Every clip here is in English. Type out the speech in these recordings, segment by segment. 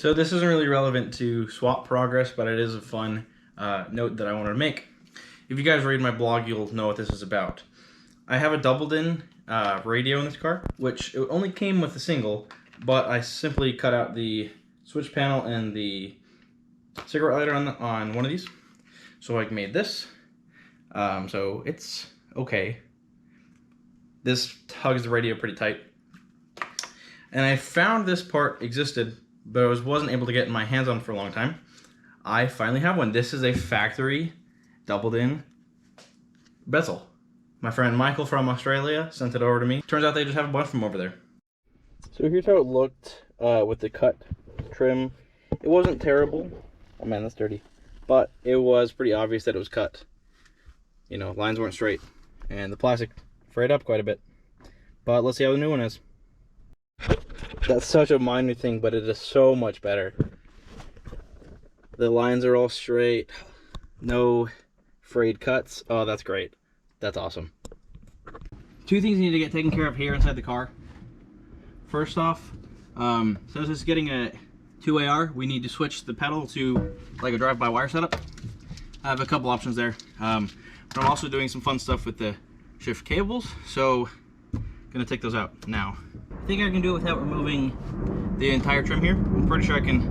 So this isn't really relevant to swap progress, but it is a fun note that I wanted to make. If you guys read my blog, you'll know what this is about. I have a doubled-in radio in this car, which it only came with a single, but I simply cut out the switch panel and the cigarette lighter on one of these. So I made this. So it's okay. This hugs the radio pretty tight. And I found this part existed, but I wasn't able to get my hands on for a long time. I finally have one. This is a factory doubled-in Bezel. My friend Michael from Australia sent it over to me. Turns out they just have a bunch from over there. So here's how it looked with the cut trim. It wasn't terrible. Oh man, that's dirty. But it was pretty obvious that it was cut. You know, lines weren't straight. And the plastic frayed up quite a bit. But let's see how the new one is. That's such a minor thing, but it is so much better. The lines are all straight. No frayed cuts. Oh, that's great. That's awesome. Two things you need to get taken care of here inside the car. First off, since this is getting a 2AR, we need to switch the pedal to like a drive-by-wire setup. I have a couple options there. But I'm also doing some fun stuff with the shift cables, so I'm gonna take those out now. I think I can do it without removing the entire trim here. I'm pretty sure I can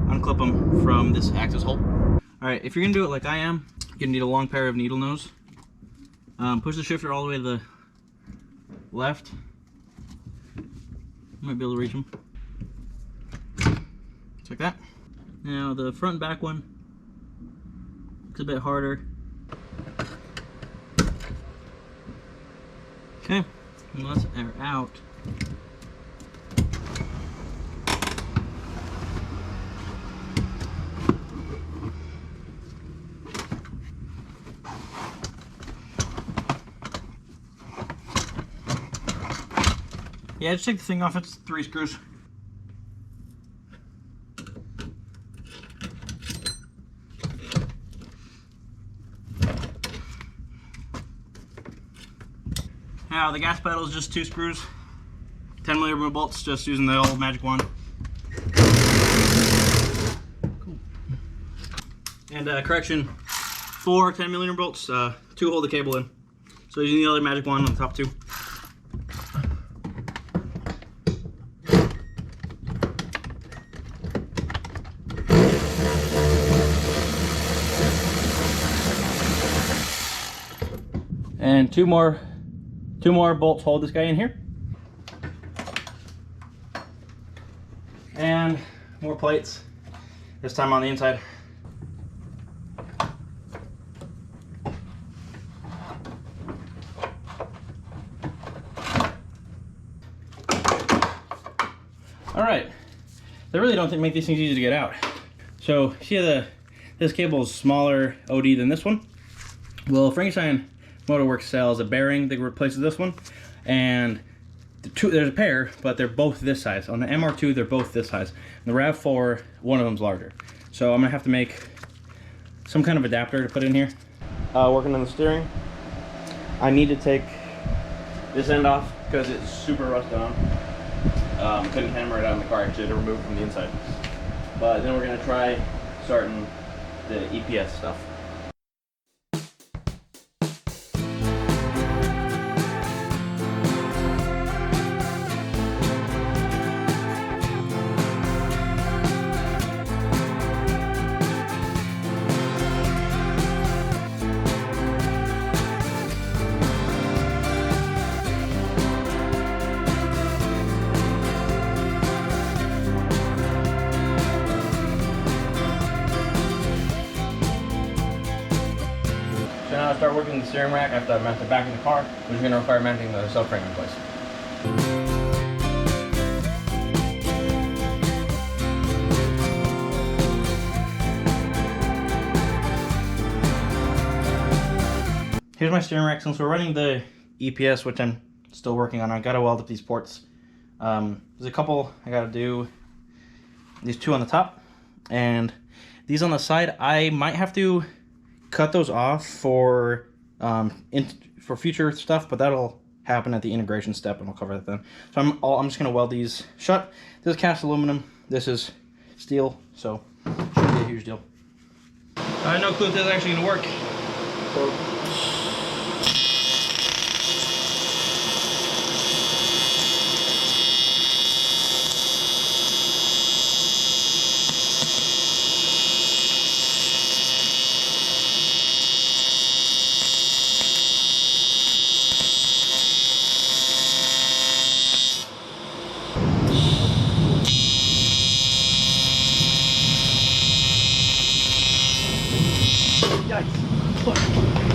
unclip them from this access hole. All right, if you're gonna do it like I am, you're gonna need a long pair of needle nose. Push the shifter all the way to the left. You might be able to reach them. Just like that. Now the front and back one, it's a bit harder. Okay, and let's air out. Yeah, just take the thing off, it's 3 screws. Now the gas pedal is just 2 screws, 10mm bolts, just using the old magic wand. Cool. And correction, 4 10mm bolts, 2 hold the cable in. So using the other magic wand on the top 2. And two more bolts hold this guy in here. And more plates, this time on the inside. All right, they really don't make these things easy to get out. So see this cable is smaller OD than this one. Well, Frankenstein Motorworks sells a bearing that replaces this one, and there's a pair, but they're both this size. On the MR2, they're both this size. And the RAV4, one of them's larger. So I'm gonna have to make some kind of adapter to put in here. Working on the steering, I need to take this end off because it's super rusted on. Couldn't hammer it out in the car, actually, to remove it from the inside. But then we're gonna try starting the EPS stuff. Now I start working the steering rack. I have to mount the back of the car, which is going to require mounting the subframe in place. Here's my steering rack. Since we're running the EPS, which I'm still working on, I got to weld up these ports. There's a couple I got to do. These 2 on the top, and these on the side. I might have to cut those off for future stuff, but that'll happen at the integration step, and we'll cover that then. So I'm just gonna weld these shut. This is cast aluminum. This is steel, so shouldn't be a huge deal. I have no clue if this is actually going to work.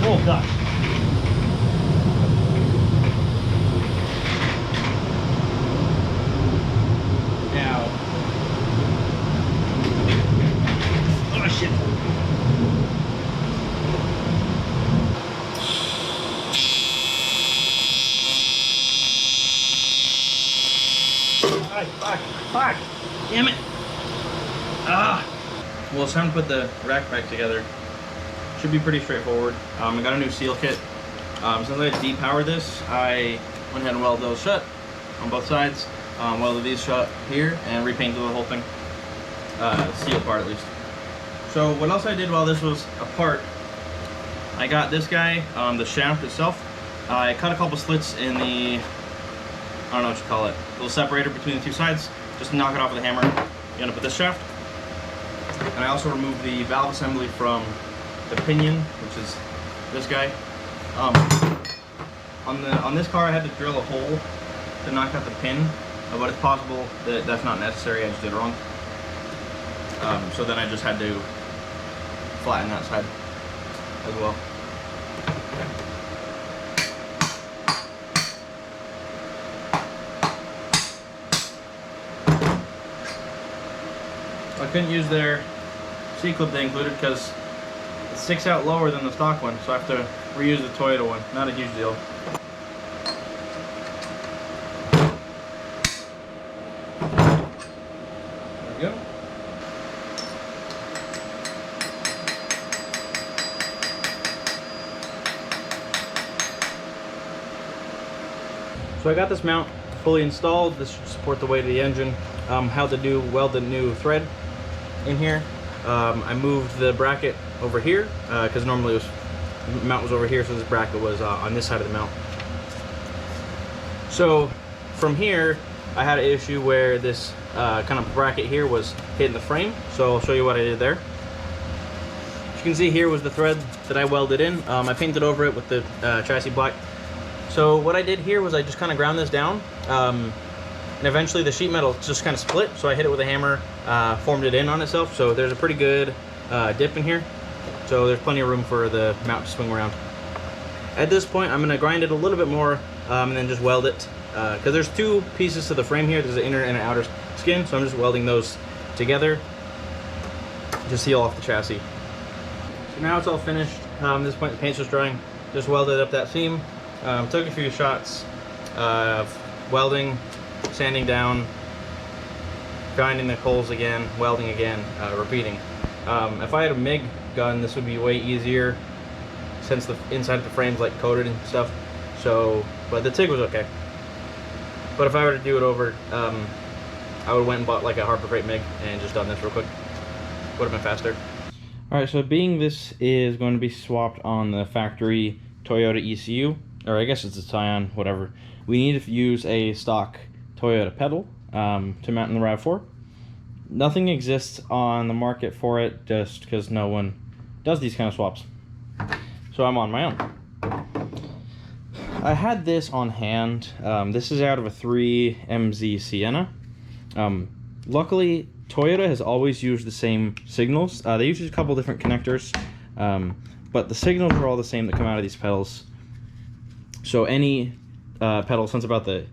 Oh gosh. Now. Oh shit. Fuck. Damn it. Well, it's time to put the rack back together. Should be pretty straightforward. I got a new seal kit. Since I depowered this, I went ahead and welded those shut on both sides. Welded these shut here and repainted the whole thing. Seal part at least. So what else I did while this was apart, I got this guy, the shaft itself. I cut a couple slits in the, I don't know what you call it, little separator between the two sides, just to knock it off with a hammer. You end up with this shaft. And I also removed the valve assembly from the pinion, which is this guy. On this car, I had to drill a hole to knock out the pin, but it's possible that that's not necessary. I just did it wrong. So then I just had to flatten that side as well. I couldn't use their C-clip they included because it sticks out lower than the stock one, so I have to reuse the Toyota one. Not a huge deal. There we go. So I got this mount fully installed. This should support the weight of the engine. How to weld the new thread in here. I moved the bracket over here because normally the mount was over here, so this bracket was on this side of the mount. So from here, I had an issue where this kind of bracket here was hitting the frame. So I'll show you what I did there. As you can see, here was the thread that I welded in. I painted over it with the chassis black. So what I did here was I just kind of ground this down. And eventually the sheet metal just kind of split, so I hit it with a hammer, formed it in on itself. So there's a pretty good dip in here. So there's plenty of room for the mount to swing around. At this point, I'm gonna grind it a little bit more and then just weld it. Because there's two pieces to the frame here. There's an inner and an outer skin, so I'm just welding those together to seal off the chassis. So now it's all finished. At this point, the paint's just drying. Just welded up that seam. Took a few shots of welding, sanding down, grinding the coals again, welding again, repeating. If I had a MIG gun, this would be way easier since the inside of the frame's like coated and stuff. So, but the TIG was okay. But if I were to do it over, I would have went and bought like a Harbor Freight MIG and just done this real quick. Would have been faster. Alright, so being this is going to be swapped on the factory Toyota ECU, or I guess it's a Scion, whatever, we need to use a stock Toyota pedal to mount in the RAV4. Nothing exists on the market for it just because no one does these kind of swaps. So I'm on my own. I had this on hand. This is out of a 3MZ Sienna. Luckily, Toyota has always used the same signals. They use a couple different connectors, but the signals are all the same that come out of these pedals. So any pedal, since about the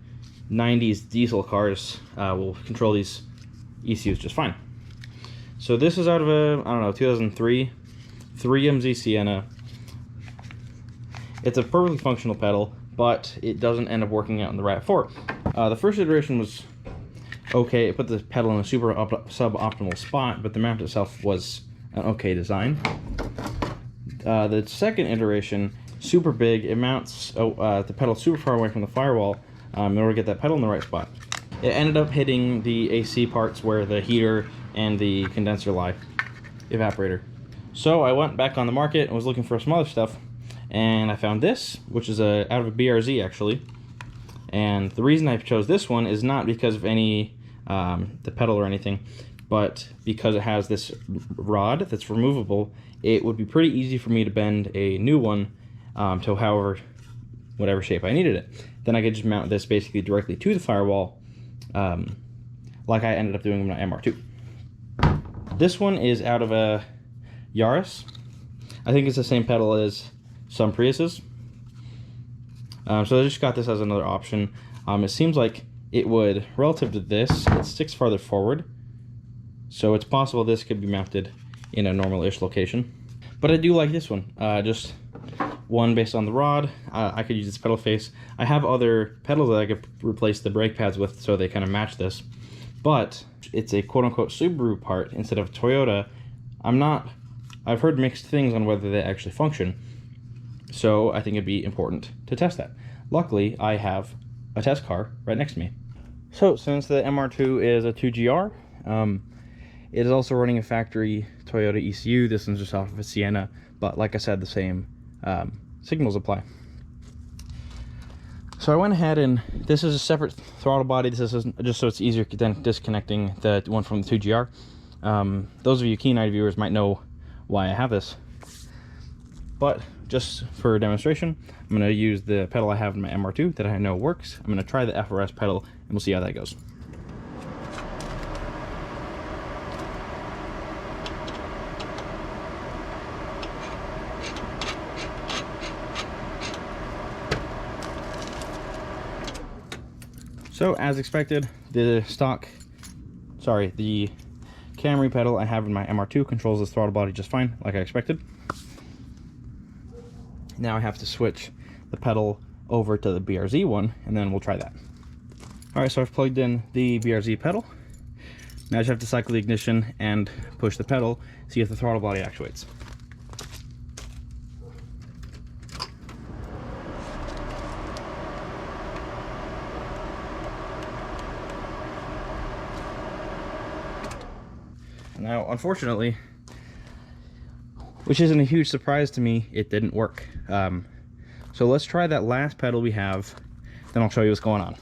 90s diesel cars, will control these ECUs just fine. So this is out of a, I don't know, 2003 3MZ Sienna. It's a perfectly functional pedal, but it doesn't end up working out in the RAV4. The first iteration was okay. It put the pedal in a super suboptimal spot, but the mount itself was an okay design. The second iteration, super big. It mounts the pedal super far away from the firewall in order to get that pedal in the right spot. It ended up hitting the AC parts where the heater and the condenser lie evaporator. So I went back on the market and was looking for some other stuff, and I found this, which is out of a BRZ actually. And the reason I chose this one is not because of any the pedal or anything, but because it has this rod that's removable. It would be pretty easy for me to bend a new one to whatever shape I needed it. Then I could just mount this basically directly to the firewall, like I ended up doing with my MR2. This one is out of a Yaris. I think it's the same pedal as some Priuses. So I just got this as another option. It seems like it would, relative to this, it sticks farther forward. So it's possible this could be mounted in a normal-ish location. But I do like this one. Just one based on the rod. I could use this pedal face. I have other pedals that I could replace the brake pads with so they kind of match this. But it's a quote-unquote Subaru part instead of Toyota. I've heard mixed things on whether they actually function. So I think it'd be important to test that. Luckily, I have a test car right next to me. So since the MR2 is a 2GR, it is also running a factory Toyota ECU. This one's just off of a Sienna, but like I said, the same signals apply. So I went ahead and this is a separate throttle body. This is just so it's easier than disconnecting the one from the 2GR. Those of you keen-eyed viewers might know why I have this. But just for demonstration, I'm going to use the pedal I have in my MR2 that I know works. I'm going to try the FRS pedal and we'll see how that goes. So as expected, the Camry pedal I have in my MR2 controls this throttle body just fine, like I expected. Now I have to switch the pedal over to the BRZ one, and then we'll try that. Alright, so I've plugged in the BRZ pedal. Now I just have to cycle the ignition and push the pedal, see if the throttle body actuates. Now, unfortunately, which isn't a huge surprise to me, it didn't work. So let's try that last pedal we have, then I'll show you what's going on.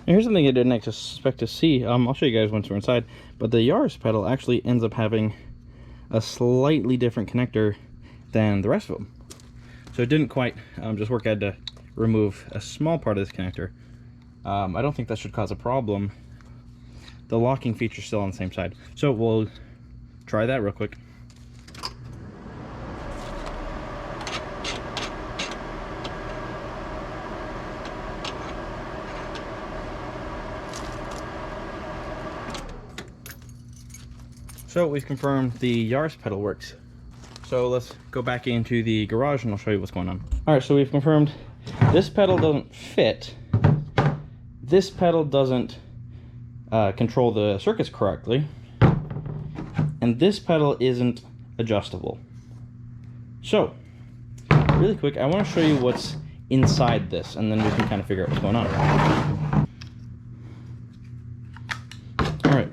Now here's something I didn't expect to see. I'll show you guys once we're inside, but the Yaris pedal actually ends up having a slightly different connector than the rest of them. So it didn't quite just work. I had to remove a small part of this connector. I don't think that should cause a problem. The locking feature is still on the same side. So we'll try that real quick. So we've confirmed the Yaris pedal works. So let's go back into the garage and I'll show you what's going on. All right, so we've confirmed this pedal doesn't fit. This pedal doesn't control the circuits correctly. And this pedal isn't adjustable. So, really quick, I want to show you what's inside this and then we can kind of figure out what's going on. All right.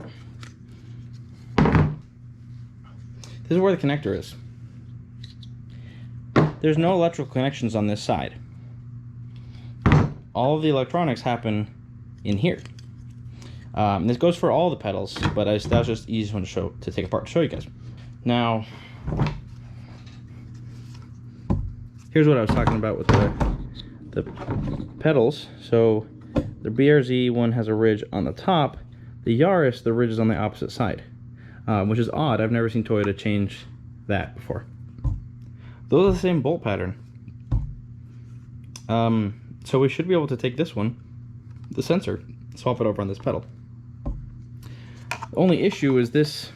This is where the connector is. There's no electrical connections on this side. All of the electronics happen in here. This goes for all the pedals, but that was just the easiest one to take apart to show you guys. Now, here's what I was talking about with the pedals. So the BRZ one has a ridge on the top. The Yaris, the ridge is on the opposite side, which is odd. I've never seen Toyota change that before. Those are the same bolt pattern. So we should be able to take this one, the sensor, swap it over on this pedal. The only issue is this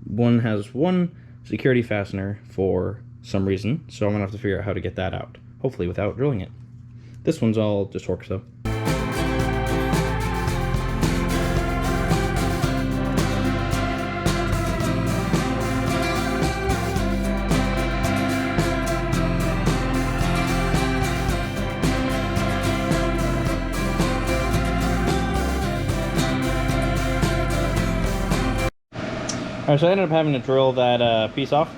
one has one security fastener for some reason, so I'm gonna have to figure out how to get that out, hopefully without drilling it. This one's all just Torx though. Alright, so I ended up having to drill that piece off.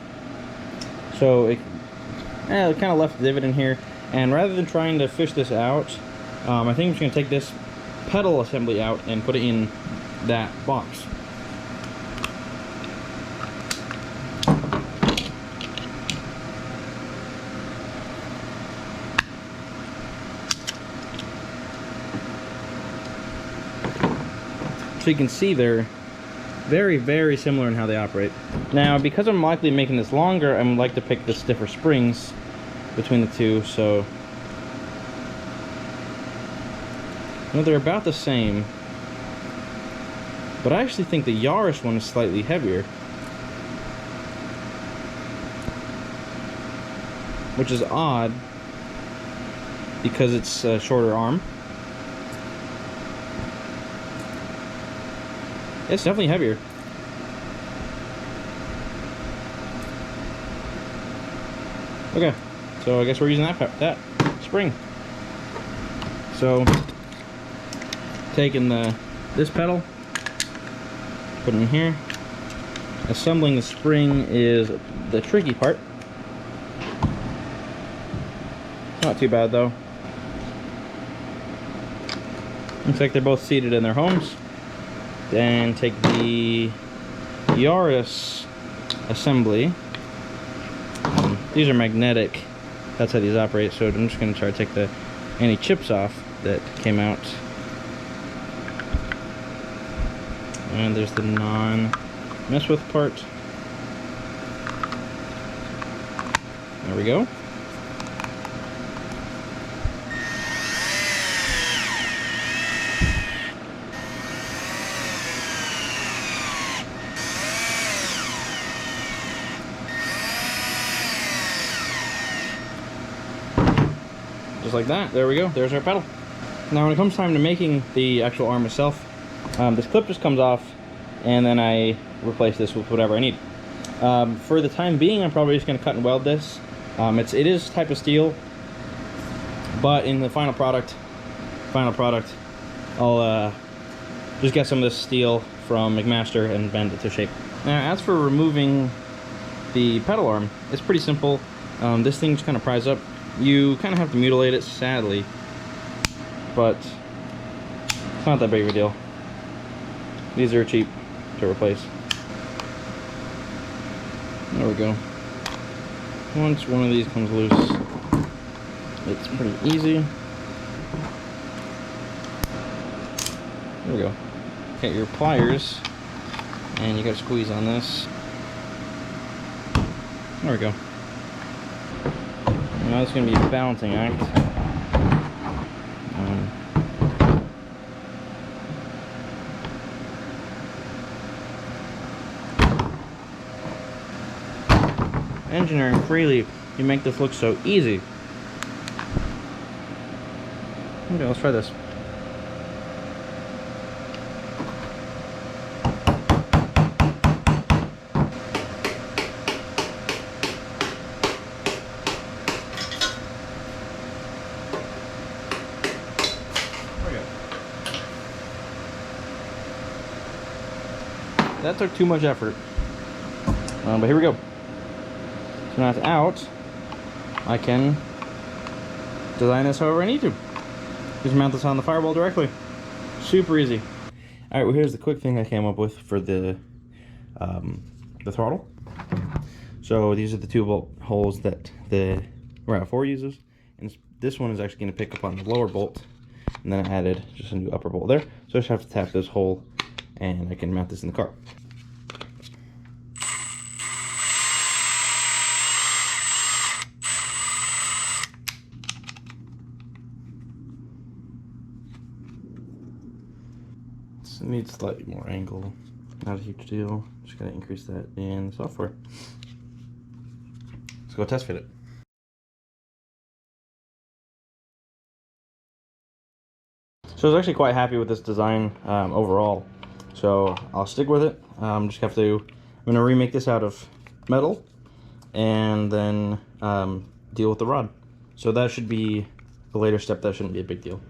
So it kind of left a divot in here. And rather than trying to fish this out, I think I'm just going to take this pedal assembly out and put it in that box. So you can see they're very, very similar in how they operate. Now, because I'm likely making this longer, I'm like to pick the stiffer springs between the two, so they're about the same. But I actually think the Yaris one is slightly heavier, which is odd because it's a shorter arm. It's definitely heavier. Okay, so I guess we're using that spring. So taking this pedal, putting it in here. Assembling the spring is the tricky part. It's not too bad though. Looks like they're both seated in their homes. Then take the Yaris assembly. These are magnetic. That's how these operate. So I'm just going to try to take any chips off that came out. And there's the non-mess with part. There we go. Just like that. There we go. There's our pedal. Now when it comes time to making the actual arm itself, this clip just comes off and then I replace this with whatever I need. For the time being, I'm probably just going to cut and weld this. It is type of steel, but in the final product, I'll just get some of this steel from McMaster and bend it to shape. Now as for removing the pedal arm, it's pretty simple. This thing just kind of pries up. You kind of have to mutilate it, sadly, but it's not that big of a deal. These are cheap to replace. There we go. Once one of these comes loose, it's pretty easy. There we go. Get your pliers, and you gotta squeeze on this. There we go. Now it's going to be a balancing act. Engineering freely, you make this look so easy. Okay, let's try this. That took too much effort, but here we go. So now it's out, I can design this however I need to. Just mount this on the firewall directly. Super easy. Alright, well here's the quick thing I came up with for the throttle. So these are the 2-bolt holes that the RAV4 uses, and this one is actually going to pick up on the lower bolt, and then I added just a new upper bolt there. So I just have to tap this hole and I can mount this in the car. It needs slightly more angle, not a huge deal. Just gotta increase that in the software. Let's go test fit it. So I was actually quite happy with this design overall. So I'll stick with it. I'm gonna remake this out of metal and then deal with the rod. So that should be a later step. That shouldn't be a big deal.